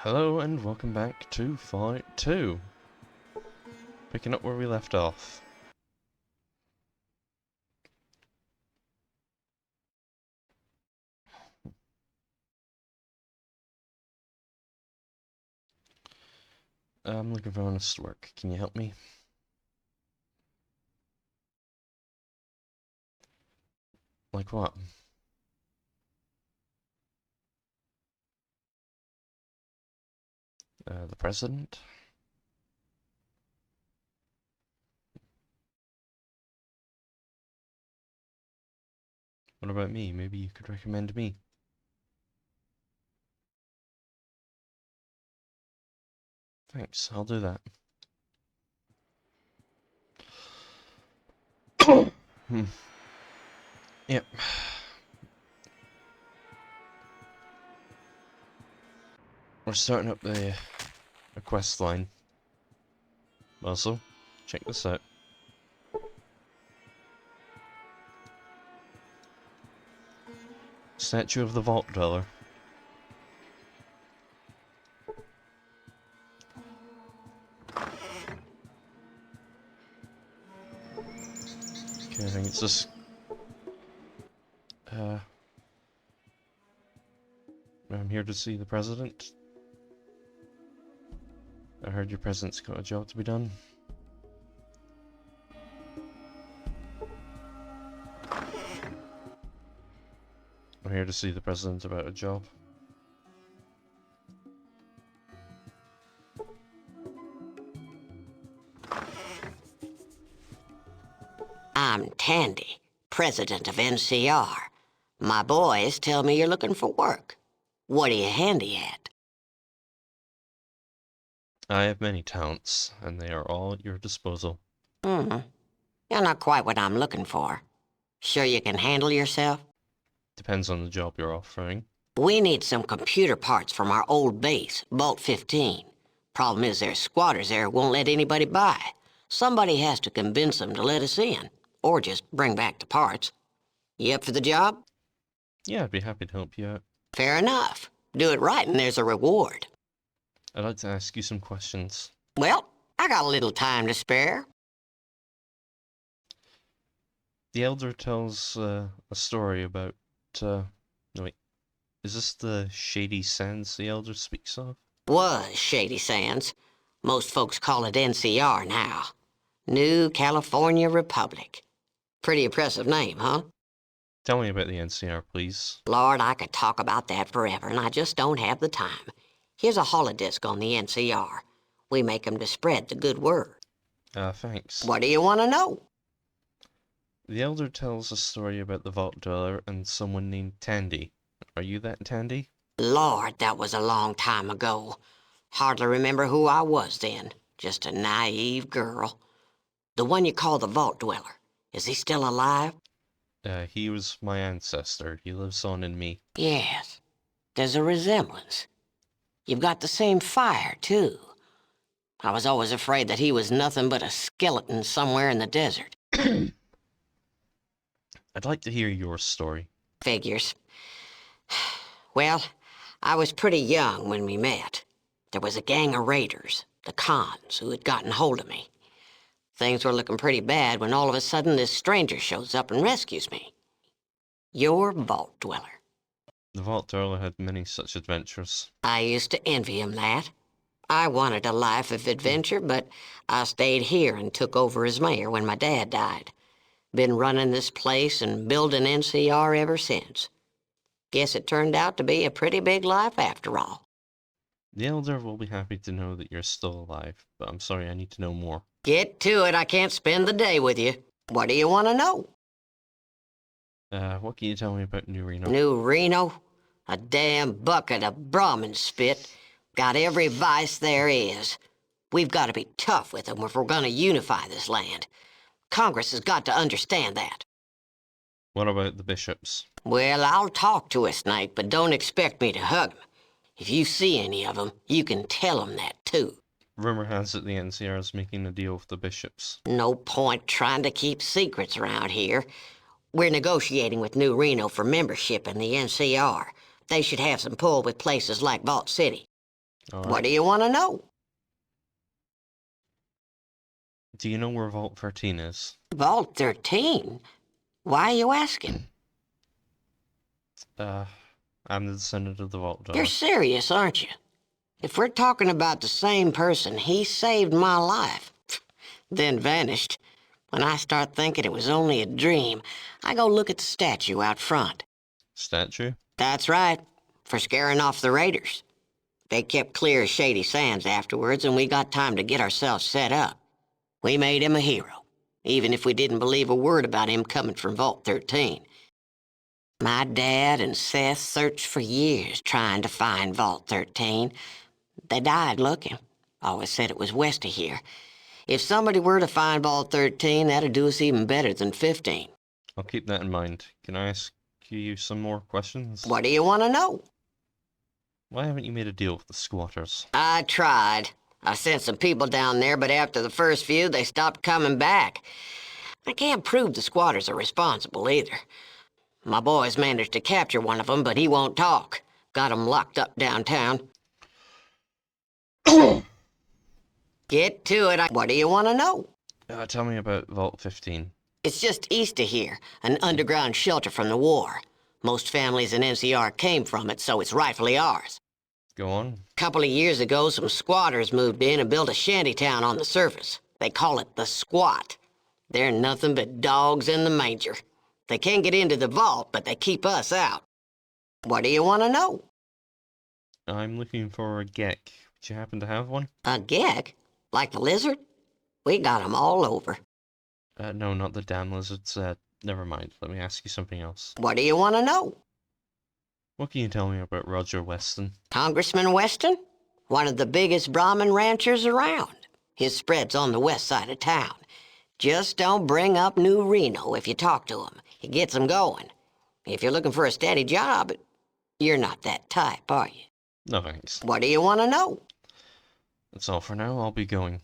Hello and welcome back to Fallout 2. Picking up where we left off. I'm looking for honest work. Can you help me? Like what? The president? What about me? Maybe you could recommend me. Thanks, I'll do that. Yep. We're starting up the quest line. Also, check this out. Statue of the Vault Dweller. Okay, I think it's just... I'm here to see the president. I heard your president's got a job to be done. I'm here to see the president about a job. I'm Tandy, president of NCR. My boys tell me you're looking for work. What are you handy at? I have many talents, and they are all at your disposal. You're not quite what I'm looking for. Sure you can handle yourself? Depends on the job you're offering. We need some computer parts from our old base, Vault 15. Problem is there's squatters there who won't let anybody by. Somebody has to convince them to let us in, or just bring back the parts. You up for the job? Yeah, I'd be happy to help you out. Fair enough. Do it right and there's a reward. I'd like to ask you some questions. Well, I got a little time to spare. The Elder tells a story about... no wait, is this the Shady Sands the Elder speaks of? Was Shady Sands. Most folks call it NCR now. New California Republic. Pretty impressive name, huh? Tell me about the NCR, please. Lord, I could talk about that forever, and I just don't have the time. Here's a holodisc on the NCR. We make 'em to spread the good word. Thanks. What do you want to know? The Elder tells a story about the Vault Dweller and someone named Tandy. Are you that Tandy? Lord, that was a long time ago. Hardly remember who I was then. Just a naive girl. The one you call the Vault Dweller. Is he still alive? He was my ancestor. He lives on in me. Yes. There's a resemblance. You've got the same fire, too. I was always afraid that he was nothing but a skeleton somewhere in the desert. I'd like to hear your story. Figures. Well, I was pretty young when we met. There was a gang of raiders, the Khans, who had gotten hold of me. Things were looking pretty bad when all of a sudden this stranger shows up and rescues me. Your Vault Dweller. The Vault Dweller had many such adventures. I used to envy him that. I wanted a life of adventure, but I stayed here and took over as mayor when my dad died. Been running this place and building NCR ever since. Guess it turned out to be a pretty big life after all. The Elder will be happy to know that you're still alive, but I'm sorry, I need to know more. Get to it, I can't spend the day with you. What do you want to know? What can you tell me about New Reno? New Reno? A damn bucket of Brahmin spit. Got every vice there is. We've got to be tough with them if we're going to unify this land. Congress has got to understand that. What about the bishops? Well, I'll talk to a snake, but don't expect me to hug him. If you see any of them, you can tell them that, too. Rumor has it the NCR is making a deal with the bishops. No point trying to keep secrets around here. We're negotiating with New Reno for membership in the NCR. They should have some pull with places like Vault City. What Alright. do you want to know? Do you know where Vault 13 is? Vault 13? Why are you asking? Uh, I'm the descendant of the Vault You're Dweller. serious, aren't you? If we're talking about the same person, he saved my life, then vanished. When I start thinking it was only a dream, I go look at the statue out front. Statue? That's right, for scaring off the raiders. They kept clear of Shady Sands afterwards, and we got time to get ourselves set up. We made him a hero, even if we didn't believe a word about him coming from Vault 13. My dad and Seth searched for years trying to find Vault 13. They died looking. Always said it was west of here. If somebody were to find Vault 13, that'd do us even better than 15. I'll keep that in mind. Can I ask you some more questions? What do you want to know? Why haven't you made a deal with the squatters? I tried. I sent some people down there, but after the first few, they stopped coming back. I can't prove the squatters are responsible either. My boys managed to capture one of them, but he won't talk. Got him locked up downtown. Get to it. What do you want to know? Tell me about Vault 15. It's just east of here, an underground shelter from the war. Most families in NCR came from it, so it's rightfully ours. Go on. A couple of years ago, some squatters moved in and built a shantytown on the surface. They call it the Squat. They're nothing but dogs in the manger. They can't get into the vault, but they keep us out. What do you want to know? I'm looking for a geck. Do you happen to have one? A gek? Like the lizard? We got 'em all over. No, not the damn lizards. Never mind. Let me ask you something else. What do you want to know? What can you tell me about Roger Weston? Congressman Weston? One of the biggest Brahmin ranchers around. His spread's on the west side of town. Just don't bring up New Reno if you talk to him. He gets 'em going. If you're looking for a steady job, you're not that type, are you? No thanks. What do you want to know? That's all for now. I'll be going.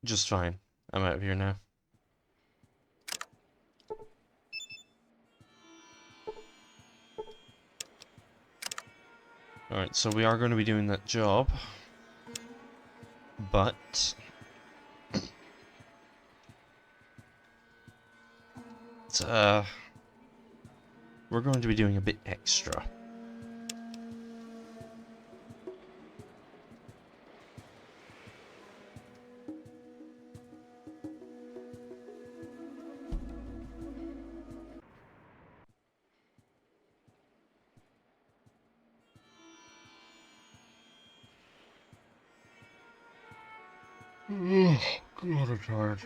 Just fine. I'm out of here now. Alright, so we are going to be doing that job. But we're going to be doing a bit extra. God, I'm tired.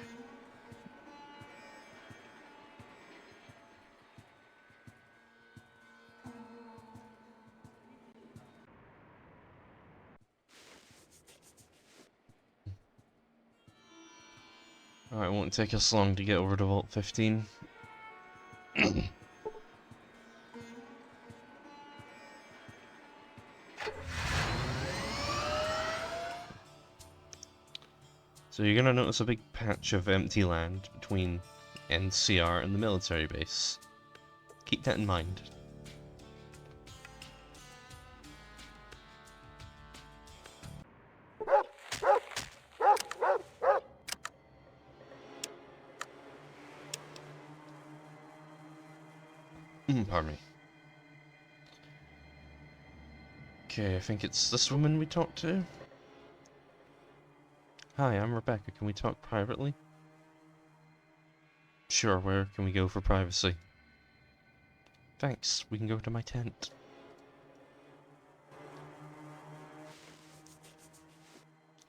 Alright, it won't take us long to get over to Vault 15. So you're gonna notice a big patch of empty land between NCR and the military base. Keep that in mind. Pardon me. Okay, I think it's this woman we talked to. Hi, I'm Rebecca. Can we talk privately? Sure, where can we go for privacy? Thanks, we can go to my tent.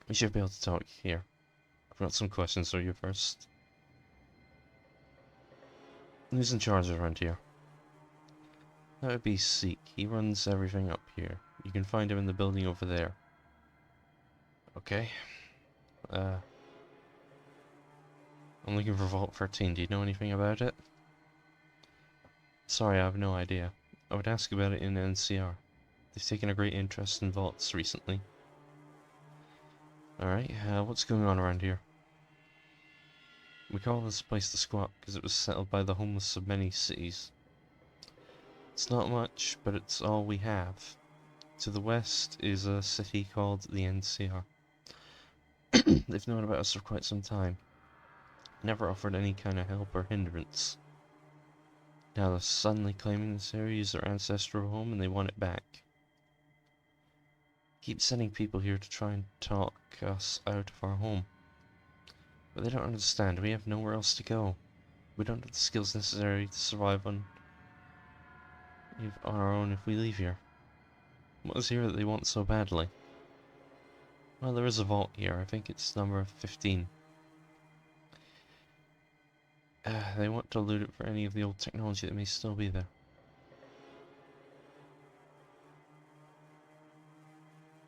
We should be able to talk here. I've got some questions for you first. Who's in charge around here? That would be Seek. He runs everything up here. You can find him in the building over there. Okay. I'm looking for Vault 13. Do you know anything about it? Sorry, I have no idea. I would ask about it in NCR. They've taken a great interest in vaults recently. Alright, what's going on around here? We call this place the Squat because it was settled by the homeless of many cities. It's not much, but it's all we have. To the west is a city called the NCR. They've known about us for quite some time. Never offered any kind of help or hindrance. Now they're suddenly claiming this area is their ancestral home and they want it back. Keep sending people here to try and talk us out of our home. But they don't understand, we have nowhere else to go. We don't have the skills necessary to survive on our own if we leave here. What is here that they want so badly? Well, there is a vault here. I think it's number 15. They want to loot it for any of the old technology that may still be there.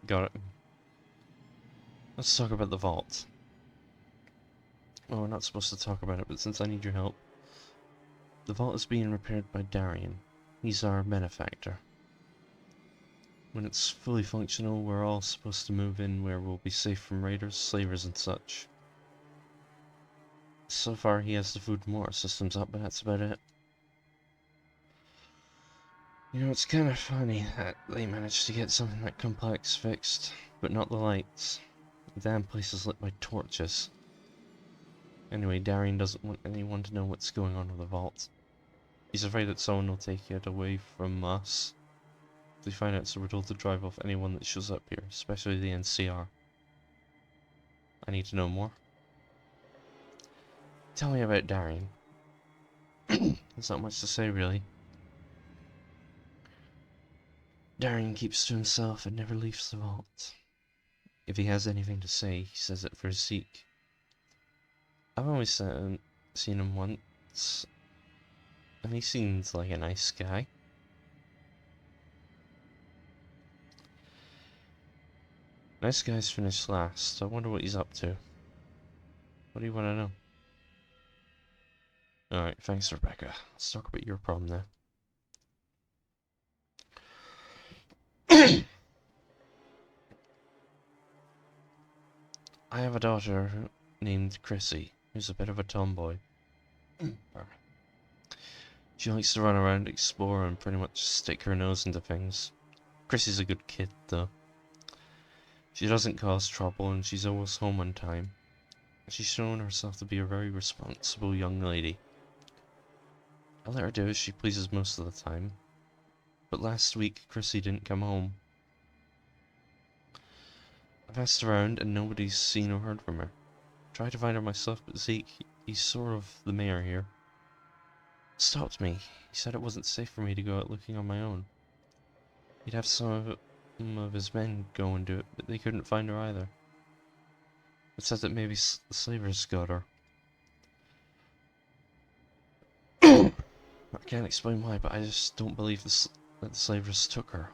Got it. Let's talk about the vault. Well, we're not supposed to talk about it, but since I need your help. The vault is being repaired by Darian. He's our benefactor. When it's fully functional, we're all supposed to move in where we'll be safe from raiders, slavers, and such. So far, he has the food and water systems up, but that's about it. You know, it's kind of funny that they managed to get something that complex fixed, but not the lights. The damn place is lit by torches. Anyway, Darian doesn't want anyone to know what's going on with the vault. He's afraid that someone will take it away from us. They find out, so we're told to drive off anyone that shows up here, especially the NCR. I need to know more. Tell me about Darian. There's not much to say, really. Darian keeps to himself and never leaves the vault. If he has anything to say, he says it for Zeke. I've only seen him once, and he seems like a nice guy. Nice guys finish last. I wonder what he's up to. What do you want to know? Alright, thanks, Rebecca. Let's talk about your problem now. I have a daughter named Chrissy, who's a bit of a tomboy. She likes to run around, explore, and pretty much stick her nose into things. Chrissy's a good kid, though. She doesn't cause trouble, and she's always home on time. She's shown herself to be a very responsible young lady. I let her do as she pleases most of the time. But last week, Chrissy didn't come home. I've asked around, and nobody's seen or heard from her. Tried to find her myself, but Zeke, he's sort of the mayor here, stopped me. He said it wasn't safe for me to go out looking on my own. He'd have some of his men go and do it, but they couldn't find her either. It said that maybe the slavers got her. I can't explain why, but I just don't believe that the slavers took her.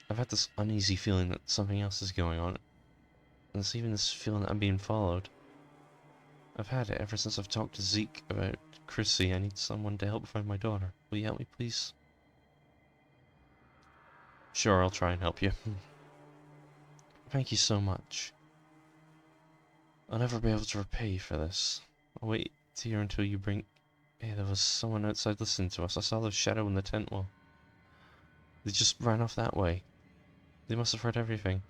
I've had this uneasy feeling that something else is going on. And there's even this feeling that I'm being followed. I've had it ever since I've talked to Zeke about Chrissy. I need someone to help find my daughter. Will you help me, please? Sure, I'll try and help you. Thank you so much. I'll never be able to repay you for this. I'll wait here until you bring... Hey, there was someone outside listening to us. I saw the shadow in the tent wall. They just ran off that way. They must have heard everything.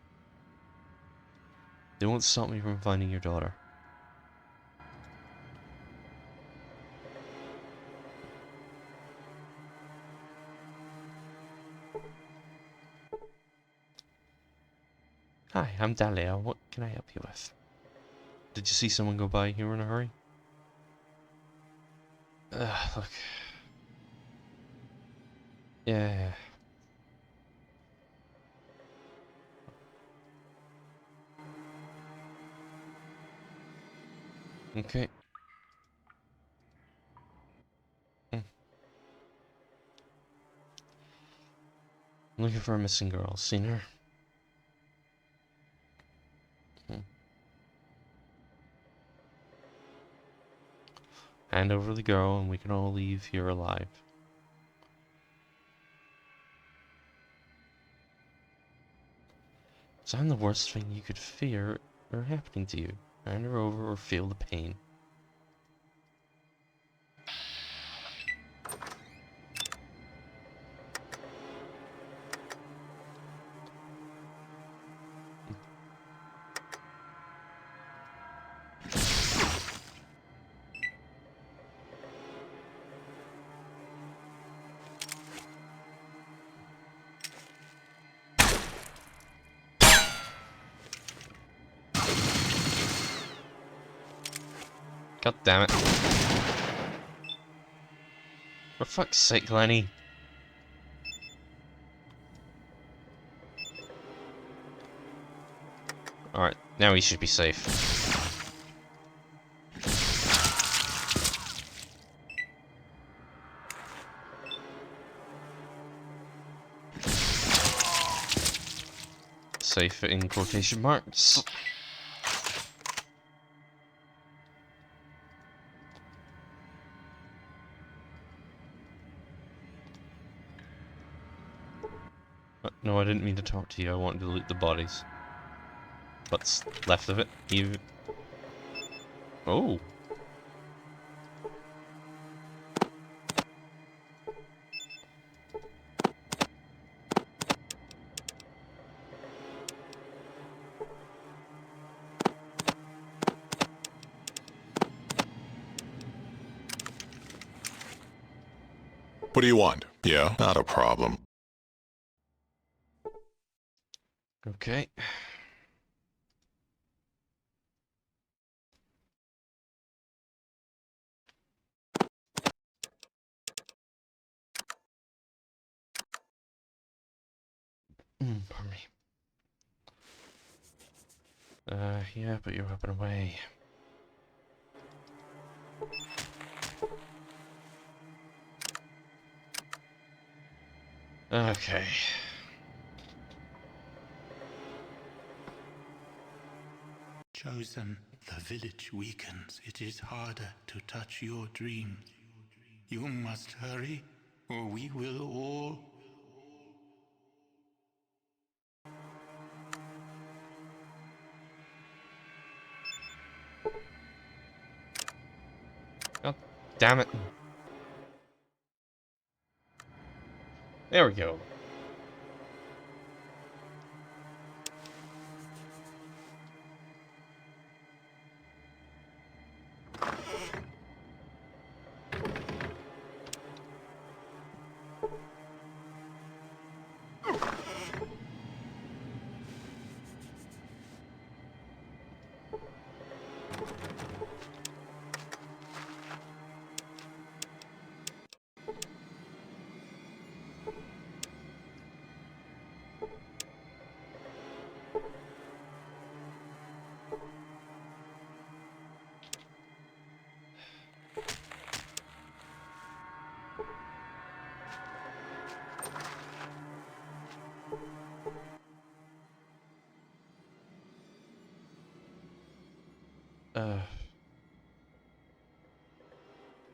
They won't stop me from finding your daughter. Hi, I'm Dahlia. What can I help you with? Did you see someone go by here in a hurry? Look. Yeah. Okay. I'm looking for a missing girl. Seen her? Hand over the girl and we can all leave here alive. So I'm the worst thing you could fear or happening to you. Hand her over or feel the pain. God damn it. For fuck's sake, Lenny. Alright, now he should be safe. Safe in quotation marks. No, I didn't mean to talk to you. I wanted to loot the bodies. What's left of it? Even... Oh. What do you want? Yeah, not a problem. Okay. Pardon me. Yeah, put your weapon away. Okay. Chosen, the village weakens. It is harder to touch your dreams. You must hurry, or we will all... God damn it. There we go.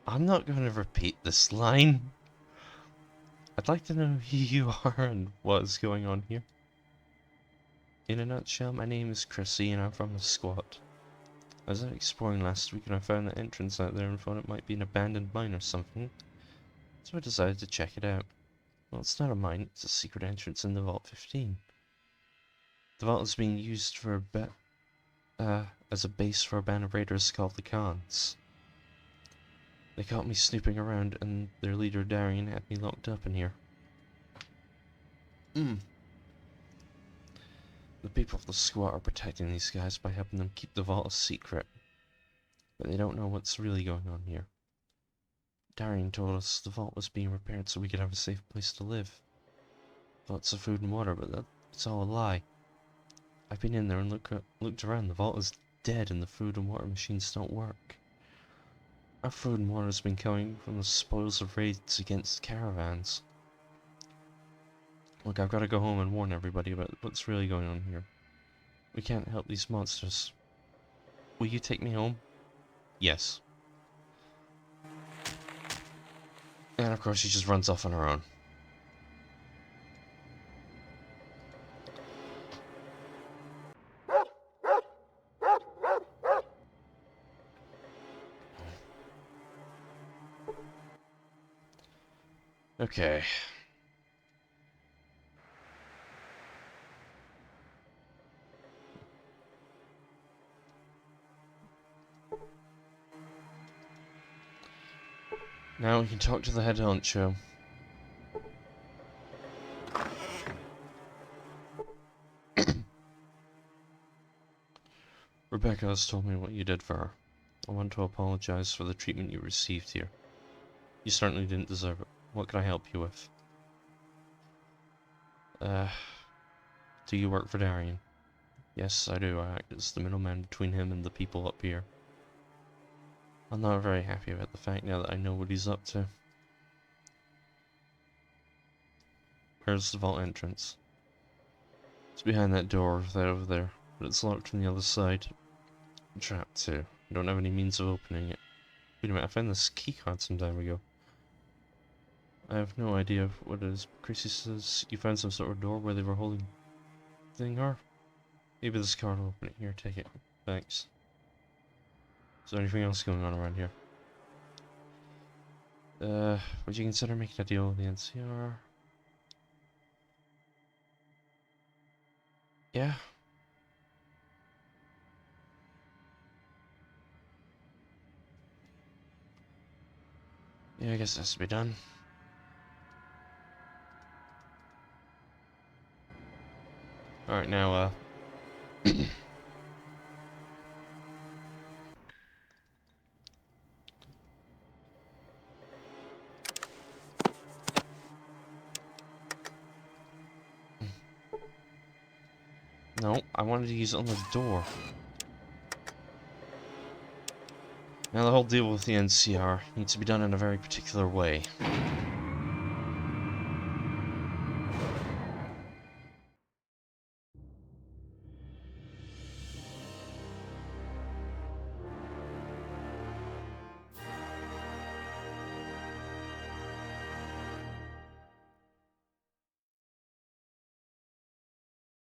I'm not going to repeat this line. I'd like to know who you are and what is going on here. In a nutshell, my name is Chrissy and I'm from the squat. I was out exploring last week and I found the entrance out there and thought it might be an abandoned mine or something. So I decided to check it out. Well, it's not a mine, it's a secret entrance in the Vault 15. The vault is being used for as a base for a band of raiders called the Khans. They caught me snooping around and their leader Darian had me locked up in here. The people of the squat are protecting these guys by helping them keep the vault a secret. But they don't know what's really going on here. Darian told us the vault was being repaired so we could have a safe place to live. Lots of food and water, but that's all a lie. I've been in there and looked around. The vault is dead and the food and water machines don't work. Our food and water has been coming from the spoils of raids against caravans. Look, I've got to go home and warn everybody about what's really going on here. We can't help these monsters. Will you take me home? Yes. And of course she just runs off on her own. Okay. Now we can talk to the head honcho. Rebecca has told me what you did for her. I want to apologize for the treatment you received here. You certainly didn't deserve it. What can I help you with? Do you work for Darian? Yes, I do. I act as the middleman between him and the people up here. I'm not very happy about the fact now that I know what he's up to. Where's the vault entrance? It's behind that door right over there, but it's locked from the other side. I'm trapped too. I don't have any means of opening it. Wait a minute, I found this keycard some time ago. I have no idea what it is. Chrissy says you found some sort of door where they were holding thing or maybe this card will open it. Here, take it. Thanks. Is there anything else going on around here? Would you consider making a deal with the NCR? Yeah. Yeah, I guess it has to be done. Alright, now, no, I wanted to use it on the door. Now, the whole deal with the NCR needs to be done in a very particular way.